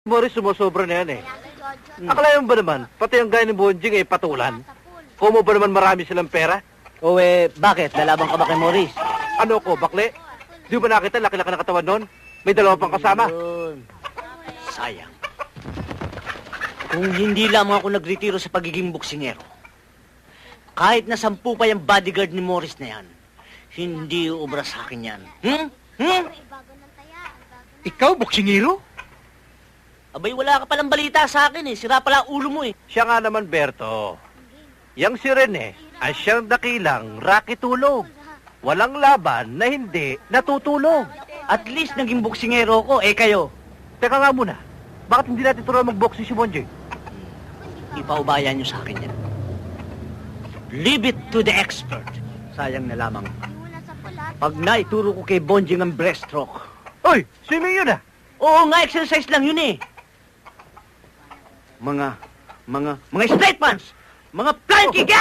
Morris, sumusobra na yan eh. Akalain mo ba naman, pati ang gaya ni Bonjing eh, patulan? Kung mo ba naman marami silang pera? O bakit? Lalaban ka ba kay Morris? Ano ko, bakle? Di ba nakita, laki-laki na katawan nun? May dalawa pang kasama. Yun. Sayang. Kung hindi lamang ako nagretiro sa pagiging boksingero, kahit na 10 pa yung bodyguard ni Morris na yan, hindi ubra sa akin yan. Ikaw, boksingero? Abay, wala ka palang balita sa akin eh. Sira pala ulo mo eh. Siya nga naman, Berto. Yang si Rene, ang siyang dakilang rakitulog. Walang laban na hindi natutulog. At least naging boksingero ko, kayo. Teka nga muna, bakit hindi natin turuan mag-boxing si Bonjing? Ipaubayan niyo sa akin yan. Leave it to the expert. Sayang na lamang. Pag naituro ko kay Bonjing ang breaststroke. Oy, swimming yun ah! Oo nga, exercise lang yun eh. Mga straight pants! Mga flying kick!